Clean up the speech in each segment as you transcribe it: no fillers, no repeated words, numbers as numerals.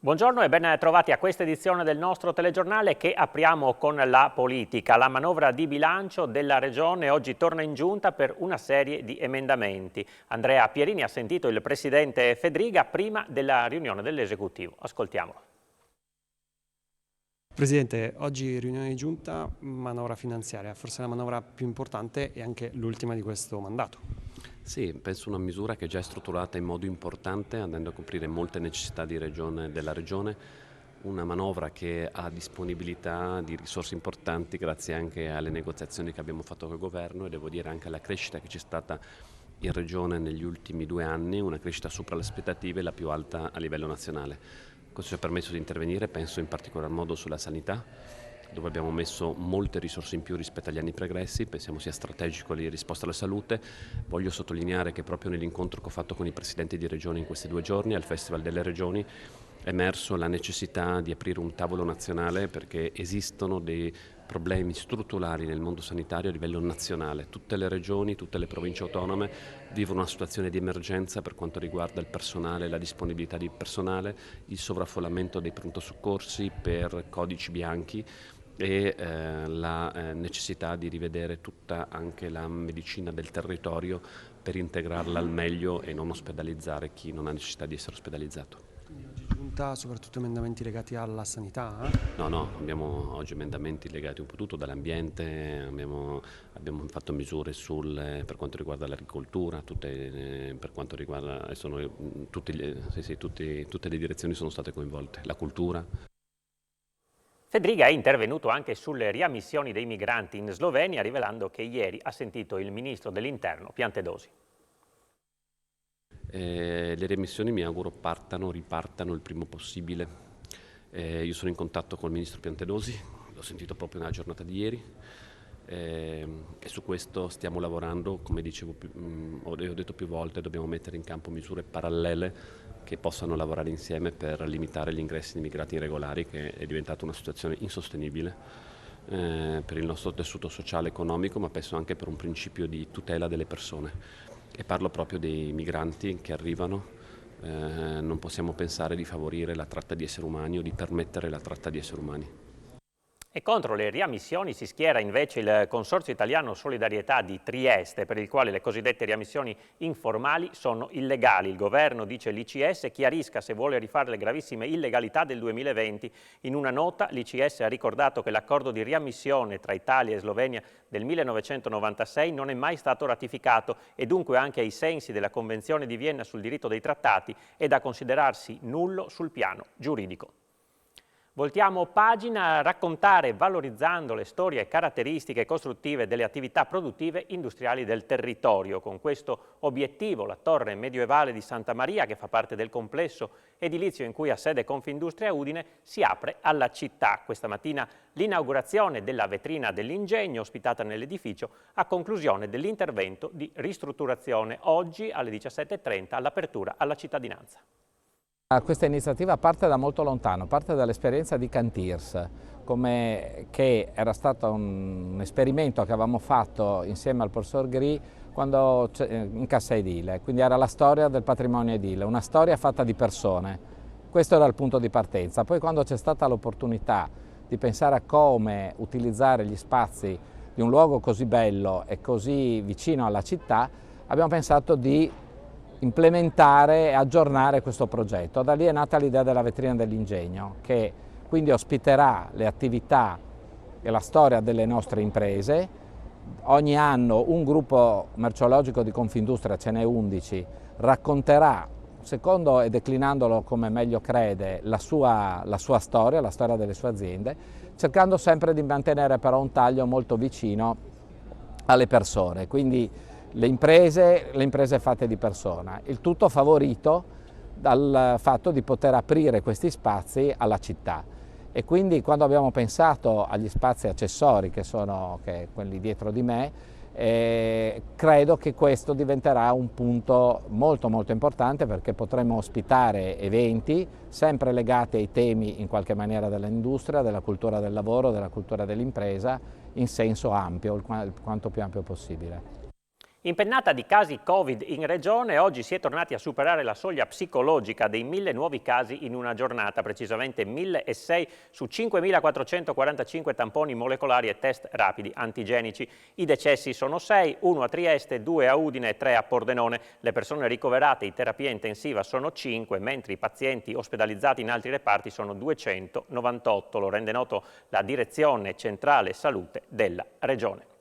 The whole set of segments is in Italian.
Buongiorno e ben trovati a questa edizione del nostro telegiornale che apriamo con la politica. La manovra di bilancio della Regione oggi torna in giunta per una serie di emendamenti. Andrea Pierini ha sentito il presidente Fedriga prima della riunione dell'esecutivo. Ascoltiamolo. Presidente, oggi riunione di giunta, manovra finanziaria, forse la manovra più importante e anche l'ultima di questo mandato. Sì, penso una misura che già è strutturata in modo importante, andando a coprire molte necessità della Regione, una manovra che ha disponibilità di risorse importanti grazie anche alle negoziazioni che abbiamo fatto col Governo e devo dire anche alla crescita che c'è stata in Regione negli ultimi 2 anni, una crescita sopra le aspettative, la più alta a livello nazionale. Questo ci ha permesso di intervenire, penso in particolar modo sulla sanità, dove abbiamo messo molte risorse in più rispetto agli anni pregressi, pensiamo sia strategico la risposta alla salute. Voglio sottolineare che proprio nell'incontro che ho fatto con i presidenti di regione in questi 2 giorni, al Festival delle Regioni, è emerso la necessità di aprire un tavolo nazionale perché esistono dei problemi strutturali nel mondo sanitario a livello nazionale. Tutte le regioni, tutte le province autonome vivono una situazione di emergenza per quanto riguarda il personale, la disponibilità di personale, il sovraffollamento dei pronto soccorsi per codici bianchi e la necessità di rivedere tutta anche la medicina del territorio per integrarla al meglio e non ospedalizzare chi non ha necessità di essere ospedalizzato. Quindi oggi giunta soprattutto emendamenti legati alla sanità? No, abbiamo oggi emendamenti legati un po' tutto, dall'ambiente, abbiamo fatto misure per quanto riguarda l'agricoltura, per quanto riguarda, tutte le direzioni sono state coinvolte, la cultura. Fedriga è intervenuto anche sulle riammissioni dei migranti in Slovenia, rivelando che ieri ha sentito il ministro dell'Interno Piantedosi. Le riammissioni mi auguro ripartano il primo possibile. Io sono in contatto con il ministro Piantedosi, l'ho sentito proprio nella giornata di ieri e su questo stiamo lavorando. Come dicevo, ho detto più volte, dobbiamo mettere in campo misure parallele che possano lavorare insieme per limitare gli ingressi di immigrati irregolari, che è diventata una situazione insostenibile per il nostro tessuto sociale e economico, ma penso anche per un principio di tutela delle persone. E parlo proprio dei migranti che arrivano. Non possiamo pensare di favorire la tratta di esseri umani o di permettere la tratta di esseri umani. E contro le riammissioni si schiera invece il Consorzio Italiano Solidarietà di Trieste, per il quale le cosiddette riammissioni informali sono illegali. Il governo, dice l'ICS, chiarisca se vuole rifare le gravissime illegalità del 2020. In una nota l'ICS ha ricordato che l'accordo di riammissione tra Italia e Slovenia del 1996 non è mai stato ratificato e dunque anche ai sensi della Convenzione di Vienna sul diritto dei trattati è da considerarsi nullo sul piano giuridico. Voltiamo pagina, raccontare e valorizzando le storie e caratteristiche costruttive delle attività produttive industriali del territorio. Con questo obiettivo la torre medievale di Santa Maria, che fa parte del complesso edilizio in cui ha sede Confindustria Udine, si apre alla città. Questa mattina l'inaugurazione della vetrina dell'ingegno ospitata nell'edificio a conclusione dell'intervento di ristrutturazione. Oggi alle 17:30 all'apertura alla cittadinanza. Questa iniziativa parte da molto lontano, parte dall'esperienza di Cantirs, che era stato un esperimento che avevamo fatto insieme al professor Gri in Cassa Edile, quindi era la storia del patrimonio edile, una storia fatta di persone. Questo era il punto di partenza. Poi quando c'è stata l'opportunità di pensare a come utilizzare gli spazi di un luogo così bello e così vicino alla città, abbiamo pensato di implementare e aggiornare questo progetto. Da lì è nata l'idea della vetrina dell'ingegno, che quindi ospiterà le attività e la storia delle nostre imprese. Ogni anno un gruppo merceologico di Confindustria, ce n'è 11, racconterà, secondo e declinandolo come meglio crede, la sua storia, la storia delle sue aziende, cercando sempre di mantenere però un taglio molto vicino alle persone. Quindi le imprese fatte di persona, il tutto favorito dal fatto di poter aprire questi spazi alla città. E quindi quando abbiamo pensato agli spazi accessori, che sono quelli dietro di me, credo che questo diventerà un punto molto importante, perché potremo ospitare eventi sempre legati ai temi in qualche maniera dell'industria, della cultura del lavoro, della cultura dell'impresa, in senso ampio, quanto più ampio possibile. Impennata di casi Covid in regione, oggi si è tornati a superare la soglia psicologica dei 1000 nuovi casi in una giornata, precisamente 1006 su 5445 tamponi molecolari e test rapidi antigenici. I decessi sono 6, 1 a Trieste, 2 a Udine e 3 a Pordenone. Le persone ricoverate in terapia intensiva sono 5, mentre i pazienti ospedalizzati in altri reparti sono 298, lo rende noto la Direzione Centrale Salute della regione.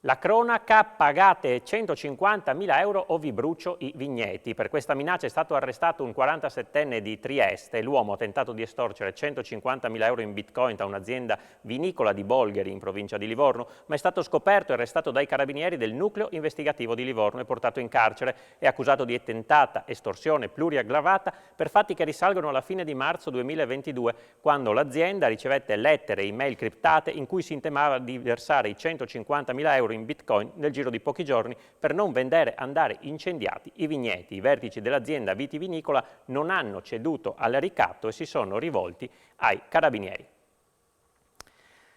La cronaca, pagate 150.000 euro o vi brucio i vigneti. Per questa minaccia è stato arrestato un 47enne di Trieste. L'uomo ha tentato di estorcere 150.000 euro in bitcoin da un'azienda vinicola di Bolgheri in provincia di Livorno, ma è stato scoperto e arrestato dai carabinieri del nucleo investigativo di Livorno e portato in carcere. È accusato di tentata estorsione pluriaggravata per fatti che risalgono alla fine di marzo 2022, quando l'azienda ricevette lettere e email criptate in cui si intimava di versare i 150.000 euro in bitcoin nel giro di pochi giorni per non vedere andare incendiati i vigneti. I vertici dell'azienda vitivinicola non hanno ceduto al ricatto e si sono rivolti ai carabinieri.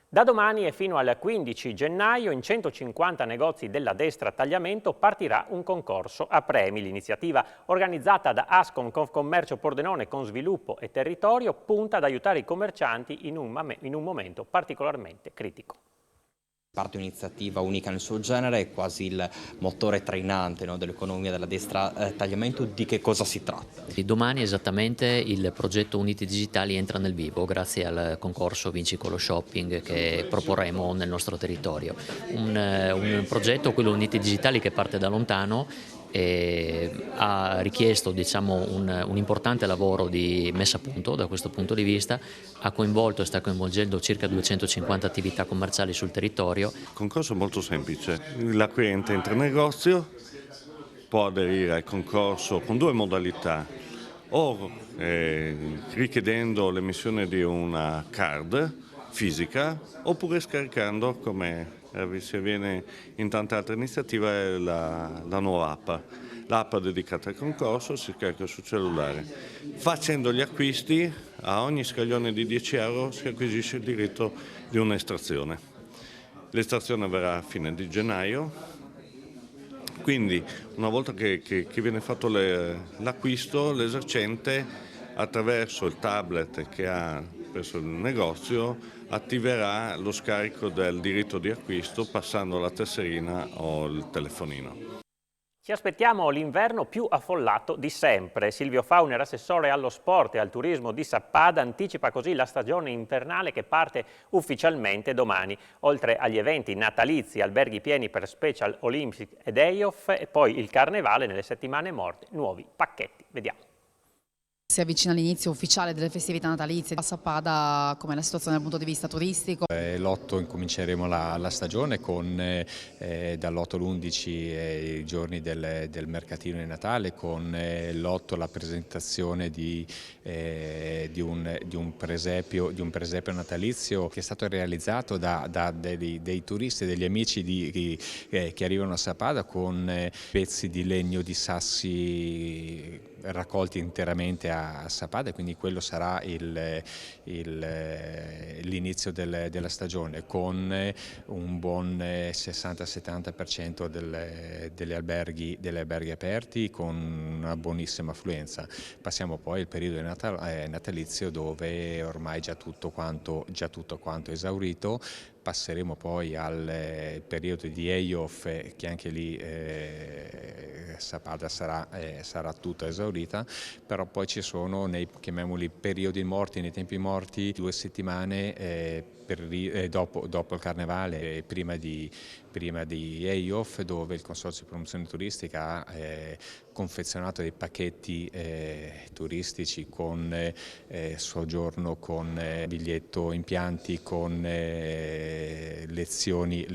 Da domani e fino al 15 gennaio in 150 negozi della Destra Tagliamento partirà un concorso a premi. L'iniziativa organizzata da Ascom Confcommercio Pordenone con Sviluppo e Territorio punta ad aiutare i commercianti in un momento particolarmente critico. Parte un'iniziativa unica nel suo genere, è quasi il motore trainante, no, dell'economia della Destra Tagliamento. Di che cosa si tratta? Domani esattamente il progetto Uniti Digitali entra nel vivo grazie al concorso Vinci con lo Shopping che proporremo nel nostro territorio. Un progetto, quello Uniti Digitali, che parte da lontano e ha richiesto un importante lavoro di messa a punto da questo punto di vista, ha coinvolto e sta coinvolgendo circa 250 attività commerciali sul territorio. Il concorso è molto semplice, l'acquirente entra in negozio, può aderire al concorso con due modalità, o richiedendo l'emissione di una card fisica oppure scaricando, come si avviene in tante altre iniziative, la nuova app. L'app dedicata al concorso si scarica sul cellulare. Facendo gli acquisti, a ogni scaglione di 10 euro si acquisisce il diritto di un'estrazione. L'estrazione avverrà a fine di gennaio, quindi una volta che viene fatto l'acquisto, l'esercente attraverso il tablet che ha presso il negozio attiverà lo scarico del diritto di acquisto passando la tesserina o il telefonino. Ci aspettiamo l'inverno più affollato di sempre. Silvio Fauner, assessore allo sport e al turismo di Sappada, anticipa così la stagione invernale che parte ufficialmente domani. Oltre agli eventi natalizi, alberghi pieni per Special Olympics e Day-Off e poi il carnevale nelle settimane morte, nuovi pacchetti. Vediamo. Si avvicina l'inizio ufficiale delle festività natalizie. A Sappada com'è la situazione dal punto di vista turistico? L'8 incominceremo la stagione con dall'8 all'11 i giorni del mercatino di Natale, con l'8 la presentazione di un presepio natalizio che è stato realizzato da dei turisti, degli amici che arrivano a Sappada, con pezzi di legno di sassi raccolti interamente a Sappada, quindi quello sarà l'inizio della stagione, con un buon 60-70% degli alberghi aperti, con una buonissima affluenza. Passiamo poi al periodo natalizio, dove ormai già tutto quanto esaurito. Passeremo poi al periodo di Day-Off, che anche lì Sappada sarà tutta esaurita, però poi ci sono, chiamiamoli periodi morti, nei tempi morti, 2 settimane dopo il carnevale, prima di Day-Off, dove il Consorzio di Promozione Turistica ha confezionato dei pacchetti turistici con soggiorno, con biglietto impianti, con lezioni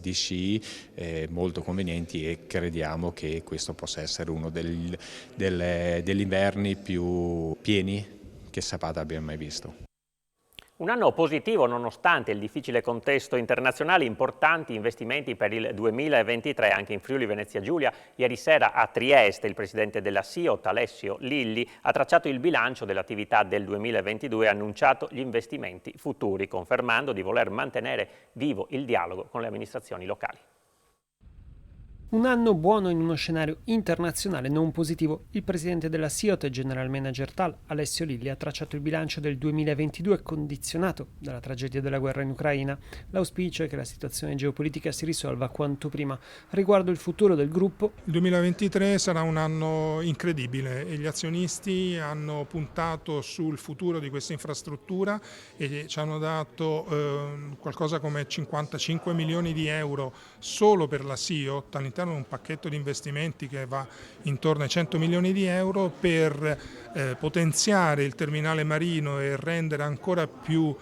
di sci molto convenienti, e crediamo che questo possa essere uno degli inverni più pieni che Sappada abbia mai visto. Un anno positivo nonostante il difficile contesto internazionale, importanti investimenti per il 2023 anche in Friuli Venezia Giulia. Ieri sera a Trieste il presidente della SIOT, Alessio Lilli, ha tracciato il bilancio dell'attività del 2022 e ha annunciato gli investimenti futuri, confermando di voler mantenere vivo il dialogo con le amministrazioni locali. Un anno buono in uno scenario internazionale non positivo. Il presidente della SIOT e general manager TAL, Alessio Lilli, ha tracciato il bilancio del 2022 condizionato dalla tragedia della guerra in Ucraina. L'auspicio è che la situazione geopolitica si risolva quanto prima. Riguardo il futuro del gruppo, il 2023 sarà un anno incredibile e gli azionisti hanno puntato sul futuro di questa infrastruttura e ci hanno dato qualcosa come 55 milioni di euro solo per la SIOT all'interno di un pacchetto di investimenti che va intorno ai 100 milioni di euro per potenziare il terminale marino e rendere ancora più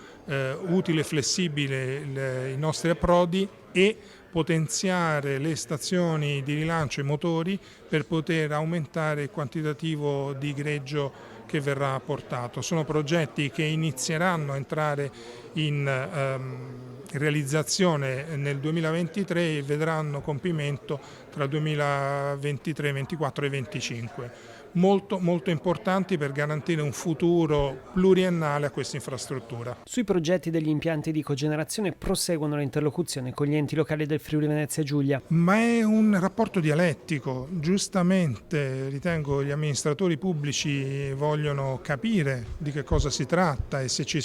utile e flessibile i nostri approdi e potenziare le stazioni di rilancio e motori per poter aumentare il quantitativo di greggio che verrà portato. Sono progetti che inizieranno a entrare in realizzazione nel 2023 e vedranno compimento tra 2023, 2024 e 2025. Molto importanti per garantire un futuro pluriennale a questa infrastruttura. Sui progetti degli impianti di cogenerazione proseguono le interlocuzioni con gli enti locali del Friuli Venezia Giulia. Ma è un rapporto dialettico. Giustamente ritengo gli amministratori pubblici vogliono capire di che cosa si tratta e se ci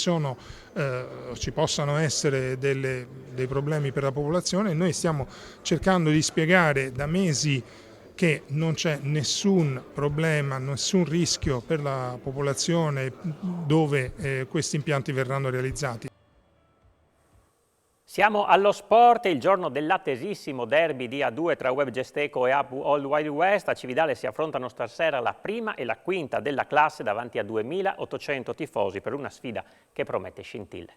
possano essere dei problemi per la popolazione. Noi stiamo cercando di spiegare da mesi che non c'è nessun problema, nessun rischio per la popolazione dove questi impianti verranno realizzati. Siamo allo sport, il giorno dell'attesissimo derby di A2 tra Web Gesteco e APU Old Wild West. A Cividale si affrontano stasera la prima e la quinta della classe davanti a 2.800 tifosi per una sfida che promette scintille.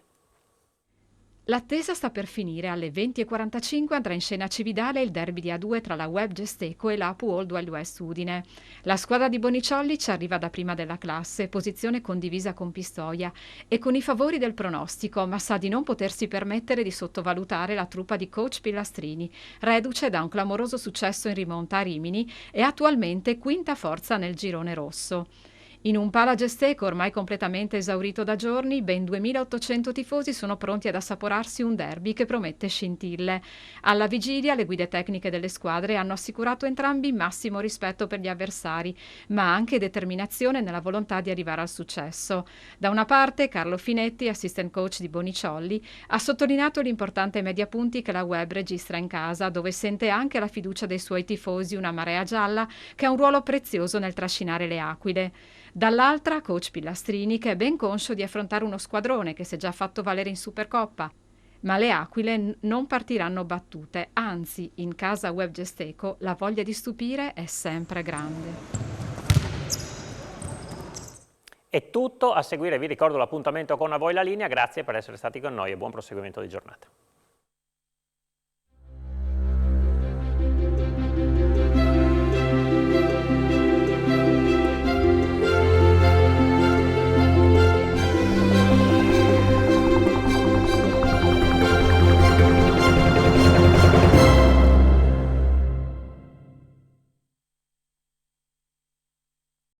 L'attesa sta per finire. Alle 20:45 andrà in scena a Cividale il derby di A2 tra la Web Gesteco e l'APU Old Wild West Udine. La squadra di Boniciolli ci arriva da prima della classe, posizione condivisa con Pistoia e con i favori del pronostico, ma sa di non potersi permettere di sottovalutare la truppa di coach Pillastrini, reduce da un clamoroso successo in rimonta a Rimini e attualmente quinta forza nel girone rosso. In un Pala Gesteco ormai completamente esaurito da giorni, ben 2.800 tifosi sono pronti ad assaporarsi un derby che promette scintille. Alla vigilia le guide tecniche delle squadre hanno assicurato entrambi massimo rispetto per gli avversari, ma anche determinazione nella volontà di arrivare al successo. Da una parte Carlo Finetti, assistant coach di Boniciolli, ha sottolineato l'importante media punti che la Web registra in casa, dove sente anche la fiducia dei suoi tifosi, una marea gialla che ha un ruolo prezioso nel trascinare le aquile. Dall'altra, coach Pillastrini, che è ben conscio di affrontare uno squadrone che si è già fatto valere in Supercoppa. Ma le aquile non partiranno battute, anzi, in casa Web Gesteco la voglia di stupire è sempre grande. È tutto, a seguire vi ricordo l'appuntamento con A Voi la Linea, grazie per essere stati con noi e buon proseguimento di giornata.